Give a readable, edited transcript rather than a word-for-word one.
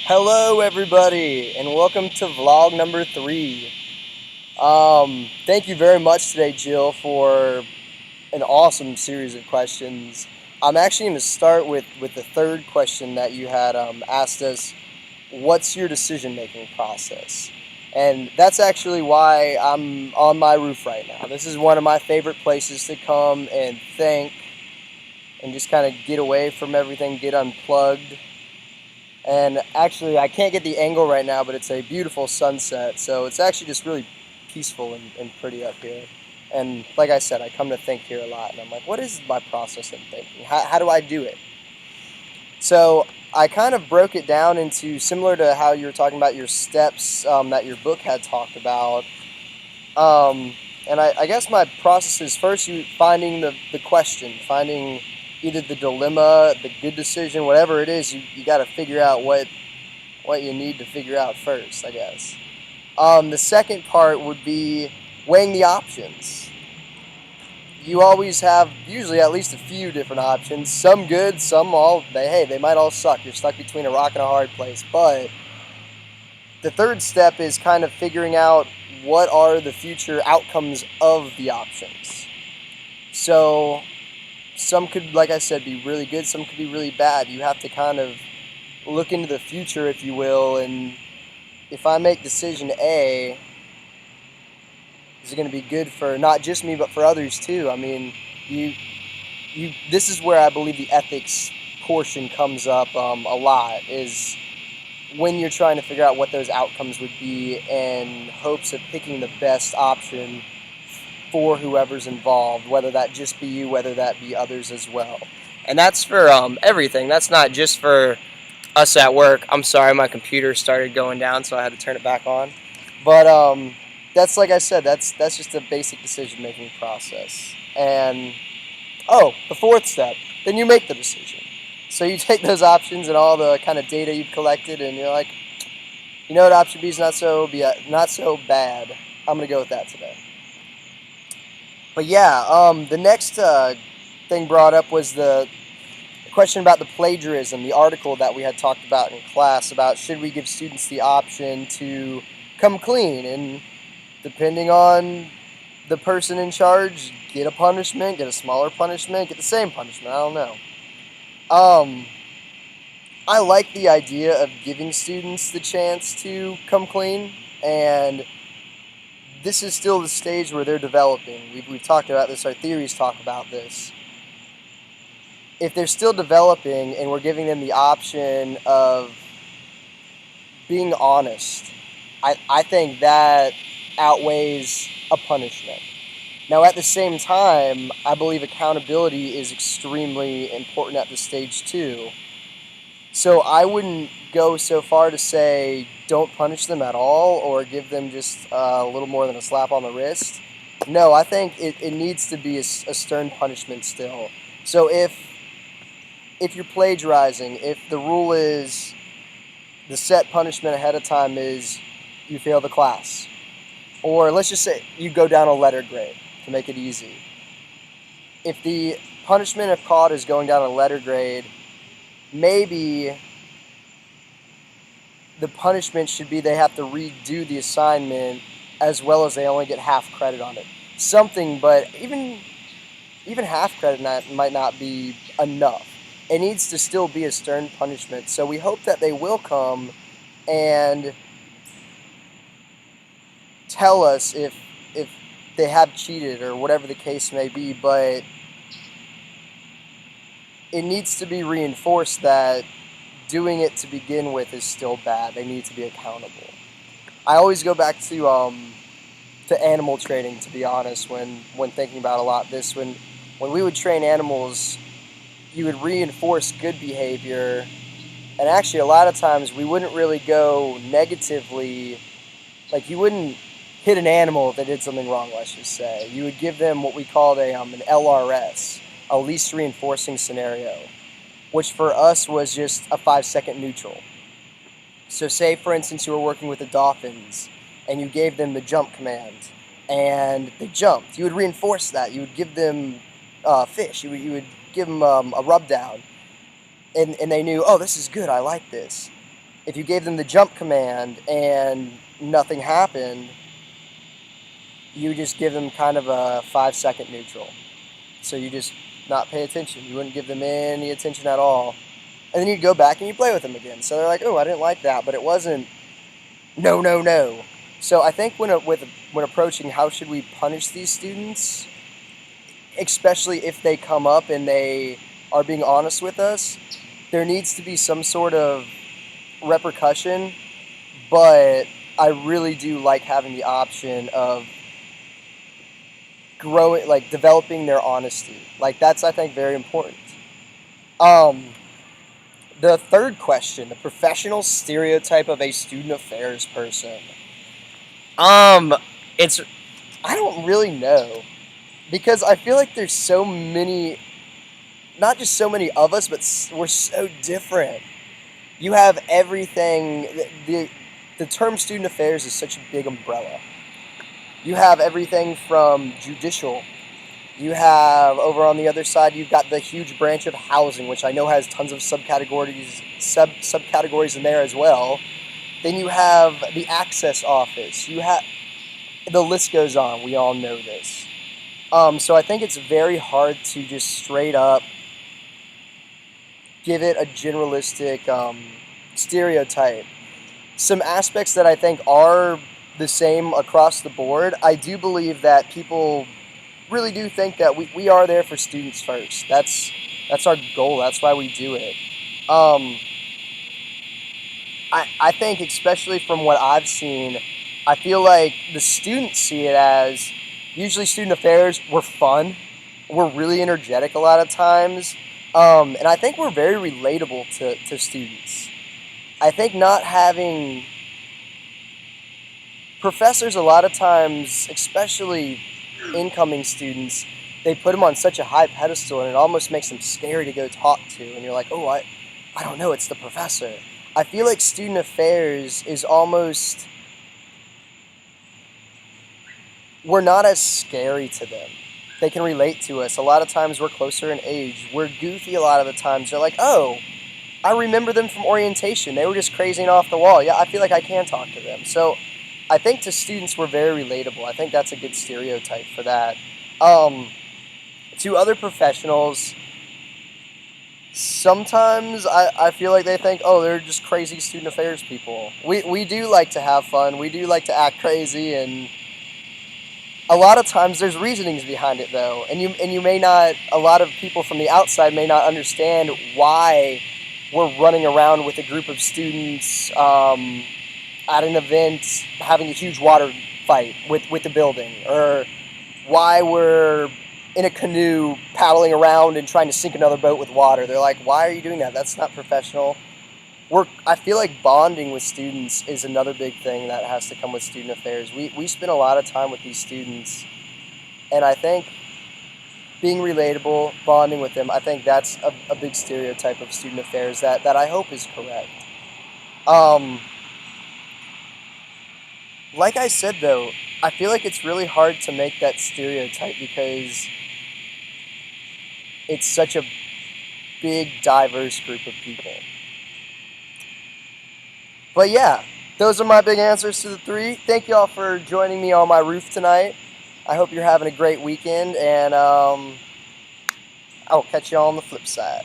Hello everybody and welcome to vlog number 3. Thank you very much today, Jill, for an awesome series of questions. I'm actually going to start with the third question that you had asked us. What's your decision-making process? And that's actually why I'm on my roof right now. This is one of my favorite places to come and think and just kind of get away from everything, get unplugged. And actually, I can't get the angle right now, but it's a beautiful sunset. So it's actually just really peaceful and pretty up here. And like I said, I come to think here a lot. And I'm like, what is my process in thinking? How do I do it? So I kind of broke it down into similar to how you were talking about your steps that your book had talked about. And I guess my process is first you finding the question, finding either the dilemma, the good decision, whatever it is, you got to figure out what you need to figure out first, I guess. The second part would be weighing the options. You always have usually at least a few different options, some good, some they might all suck. You're stuck between a rock and a hard place. But the third step is kind of figuring out what are the future outcomes of the options. So some could, like I said, be really good, some could be really bad. You have to kind of look into the future, if you will, and if I make decision A, is it going to be good for not just me, but for others too? I mean, this is where I believe the ethics portion comes up a lot, is when you're trying to figure out what those outcomes would be in hopes of picking the best option for whoever's involved, whether that just be you, whether that be others as well. And that's for everything. That's not just for us at work. I'm sorry, my computer started going down, so I had to turn it back on. But that's, like I said, that's just a basic decision-making process. And the fourth step, then you make the decision. So you take those options and all the kind of data you've collected, and you're like, you know what, option B is not so bad. I'm gonna go with that today. But yeah, the next thing brought up was the question about the plagiarism, the article that we had talked about in class about should we give students the option to come clean, and depending on the person in charge, get a punishment, get a smaller punishment, get the same punishment, I don't know. I like the idea of giving students the chance to come clean, and this is still the stage where they're developing. We've talked about this, our theories talk about this. If they're still developing and we're giving them the option of being honest, I think that outweighs a punishment. Now, at the same time, I believe accountability is extremely important at this stage too. So I wouldn't go so far to say don't punish them at all or give them just a little more than a slap on the wrist. No, I think it needs to be a stern punishment still. So if you're plagiarizing, if the rule is the set punishment ahead of time is you fail the class, or let's just say you go down a letter grade to make it easy. If the punishment if caught is going down a letter grade, maybe the punishment should be they have to redo the assignment as well as they only get half credit on it. Something, but even half credit might not be enough. It needs to still be a stern punishment. So we hope that they will come and tell us if they have cheated or whatever the case may be, but it needs to be reinforced that doing it to begin with is still bad. They need to be accountable. I always go back to animal training, to be honest, when thinking about a lot of this. When we would train animals, you would reinforce good behavior, and actually a lot of times we wouldn't really go negatively. Like, you wouldn't hit an animal if they did something wrong, let's just say. You would give them what we called an LRS, a least reinforcing scenario, which for us was just a 5-second neutral. So say, for instance, you were working with the dolphins and you gave them the jump command and they jumped. You would reinforce that. You would give them fish. You would give them a rub down, and they knew, oh, this is good, I like this. If you gave them the jump command and nothing happened, you just give them kind of a 5-second neutral. So you just not pay attention. You wouldn't give them any attention at all. And then you'd go back and you play with them again. So they're like, oh, I didn't like that, but it wasn't no, no, no. So I think when approaching how should we punish these students, especially if they come up and they are being honest with us, there needs to be some sort of repercussion, but I really do like having the option of developing their honesty. Like, that's, I think, very important. The third question, the professional stereotype of a student affairs person. It's, I don't really know, because I feel like there's so many, not just so many of us, but we're so different. You have everything, the term student affairs is such a big umbrella. You have everything from judicial. You have, over on the other side, you've got the huge branch of housing, which I know has tons of subcategories in there as well. Then you have the access office. You have, the list goes on. We all know this. So I think it's very hard to just straight up give it a generalistic stereotype. Some aspects that I think are the same across the board. I do believe that people really do think that we are there for students first. That's our goal. That's why we do it. I think, especially from what I've seen, I feel like the students see it as, usually student affairs, we're fun. We're really energetic a lot of times. And I think we're very relatable to students. I think not having professors, a lot of times, especially incoming students, they put them on such a high pedestal, and it almost makes them scary to go talk to. And you're like, oh, I don't know, it's the professor. I feel like student affairs is almost, we're not as scary to them. They can relate to us. A lot of times we're closer in age. We're goofy a lot of the times. They're like, oh, I remember them from orientation. They were just crazy and off the wall. Yeah, I feel like I can talk to them. So I think to students we're very relatable. I think that's a good stereotype for that. To other professionals, sometimes I feel like they think, oh, they're just crazy student affairs people. We do like to have fun. We do like to act crazy, and a lot of times there's reasonings behind it, though. And you may not, a lot of people from the outside may not understand why we're running around with a group of students at an event having a huge water fight with the building, or why we're in a canoe paddling around and trying to sink another boat with water. They're like, why are you doing that? That's not professional. I feel like bonding with students is another big thing that has to come with student affairs. We spend a lot of time with these students, and I think being relatable, bonding with them, I think that's a big stereotype of student affairs that I hope is correct. Like I said, though, I feel like it's really hard to make that stereotype because it's such a big, diverse group of people. But yeah, those are my big answers to the three. Thank you all for joining me on my roof tonight. I hope you're having a great weekend, and I'll catch you all on the flip side.